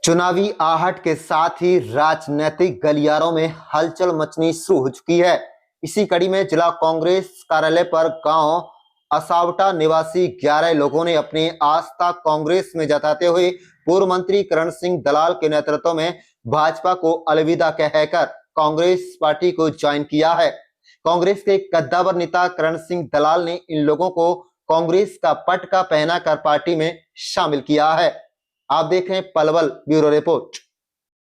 चुनावी आहट के साथ ही राजनीतिक गलियारों में हलचल मचनी शुरू हो चुकी है। इसी कड़ी में जिला कांग्रेस कार्यालय पर गांव असावटा निवासी 11 लोगों ने अपनी आस्था कांग्रेस में जताते हुए पूर्व मंत्री करण सिंह दलाल के नेतृत्व में भाजपा को अलविदा कहकर कांग्रेस पार्टी को ज्वाइन किया है। कांग्रेस के कद्दावर नेता करण सिंह दलाल ने इन लोगों को कांग्रेस का पटका पहनाकर पार्टी में शामिल किया है। आप देख रहे हैं पलवल ब्यूरो रिपोर्ट।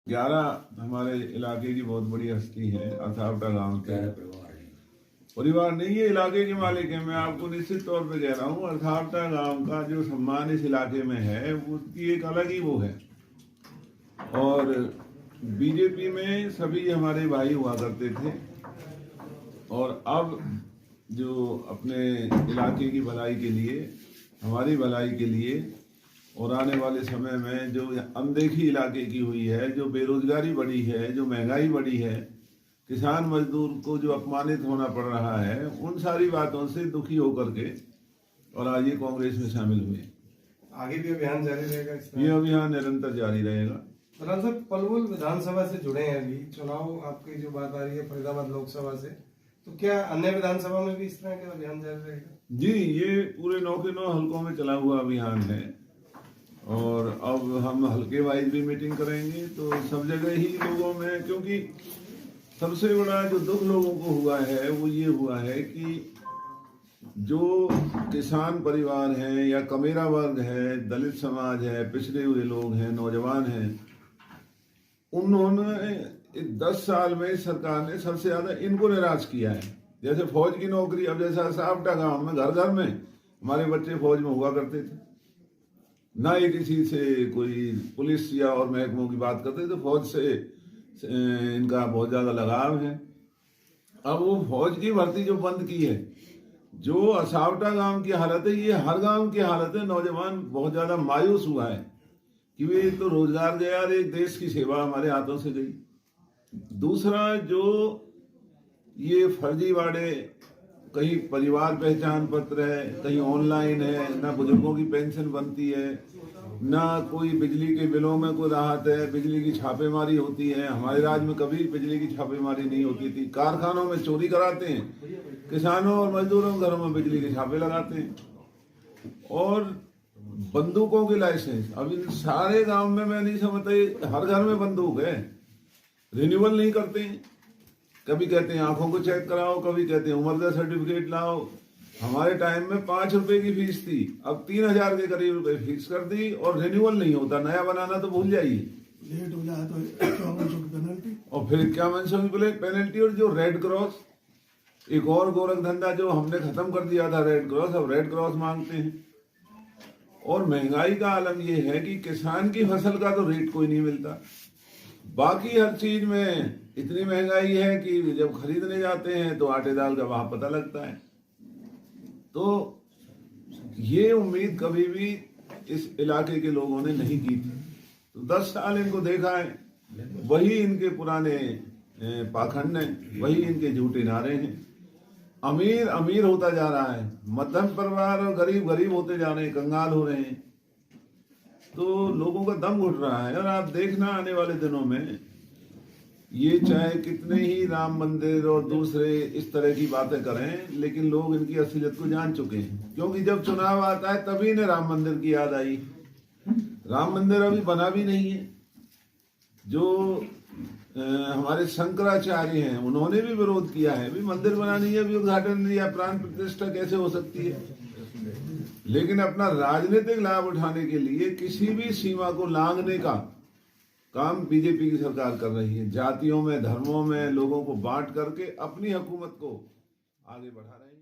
11 हमारे इलाके की बहुत बड़ी हस्ती है। असावटा गांव के परिवार नहीं, ये इलाके के मालिक है। मैं आपको निश्चित तौर पे कह रहा हूँ, असावटा गांव का जो सम्मान इस इलाके में है उसकी एक अलग ही वो है। और बीजेपी में सभी हमारे भाई हुआ करते थे, और अब जो अपने इलाके की भलाई के लिए, हमारी भलाई के लिए और आने वाले समय में जो अनदेखी इलाके की हुई है, जो बेरोजगारी बढ़ी है, जो महंगाई बढ़ी है, किसान मजदूर को जो अपमानित होना पड़ रहा है, उन सारी बातों से दुखी होकर के और आज ये कांग्रेस में शामिल हुए। आगे भी अभियान जारी रहेगा? ये अभियान निरंतर जारी रहेगा। प्रधान साहब, पलवल विधानसभा से जुड़े हैं, अभी चुनाव आपकी जो बात आ रही है फरीदाबाद लोकसभा से, तो क्या अन्य विधानसभा में भी इस तरह का अभियान जारी रहेगा? जी, ये पूरे 9 के 9 हल्कों में चला हुआ अभियान है, और अब हम हल्के वाइज भी मीटिंग करेंगे तो सब जगह ही लोगों में, क्योंकि सबसे बड़ा जो दुख लोगों को हुआ है वो ये हुआ है कि जो किसान परिवार हैं या कमेरा वर्ग है, दलित समाज है, पिछड़े हुए लोग हैं, नौजवान हैं, उन्होंने 10 साल में सरकार ने सबसे ज्यादा इनको निराश किया है। जैसे फौज की नौकरी, अब जैसा सावटा गांव में घर घर में हमारे बच्चे फौज में हुआ करते थे, ना ही किसी से कोई पुलिस या और महकमों की बात करते थे, फौज से इनका बहुत ज्यादा लगाव है। अब वो फौज की भर्ती जो बंद की है, जो असावटा गांव की हालत है, ये हर गांव की हालत है। नौजवान बहुत ज्यादा मायूस हुआ है कि वे तो रोजगार गया और एक देश की सेवा हमारे हाथों से गई। दूसरा, जो ये फर्जीवाड़े, कहीं परिवार पहचान पत्र है, कहीं ऑनलाइन है, ना बुजुर्गों की पेंशन बनती है, ना कोई बिजली के बिलों में कोई राहत है, बिजली की छापेमारी होती है। हमारे राज्य में कभी बिजली की छापेमारी नहीं होती थी। कारखानों में चोरी कराते हैं, किसानों और मजदूरों के घरों में बिजली के छापे लगाते हैं, और बंदूकों के लाइसेंस अब इन सारे गांव में, मैं नहीं समझता, हर घर में बंदूक है, रिन्यूअल नहीं करते हैं। कभी कहते हैं आंखों को चेक कराओ, कभी कहते हैं उम्र सर्टिफिकेट लाओ। हमारे टाइम में 5 रुपए की फीस थी, अब 3000 के करीब रुपए फीस कर दी, और रिन्यूअल नहीं होता। नया बनाना तो भूल जाइए, लेट हो जाए तो 5100 की पेनल्टी, और फिर 5100 की पेनल्टी। और जो रेड क्रॉस, एक और गोरख धंधा जो हमने खत्म कर दिया था, रेड क्रॉस, अब रेड क्रॉस मांगते हैं। और महंगाई का आलम यह है कि किसान की फसल का तो रेट कोई नहीं मिलता, बाकी हर चीज में इतनी महंगाई है कि जब खरीदने जाते हैं तो आटे दाल का भाव पता लगता है। तो ये उम्मीद कभी भी इस इलाके के लोगों ने नहीं की थी। तो 10 साल इनको देखा है, वही इनके पुराने पाखंड हैं, वही इनके झूठे नारे हैं। अमीर अमीर होता जा रहा है, मध्यम परिवार और गरीब गरीब होते जा रहे हैं, कंगाल हो रहे हैं। तो लोगों का दम घुट रहा है। और आप देखना आने वाले दिनों में, ये चाहे कितने ही राम मंदिर और दूसरे इस तरह की बातें करें, लेकिन लोग इनकी असलियत को जान चुके हैं। क्योंकि जब चुनाव आता है तभी इन्हें राम मंदिर की याद आई। राम मंदिर अभी बना भी नहीं है। जो हमारे शंकराचार्य हैं, उन्होंने भी विरोध किया है, भी मंदिर बनानी है, भी उद्घाटन या प्राण प्रतिष्ठा कैसे हो सकती है। लेकिन अपना राजनीतिक लाभ उठाने के लिए किसी भी सीमा को लांघने का काम बीजेपी की सरकार कर रही है। जातियों में, धर्मों में लोगों को बांट करके अपनी हुकूमत को आगे बढ़ा रही है।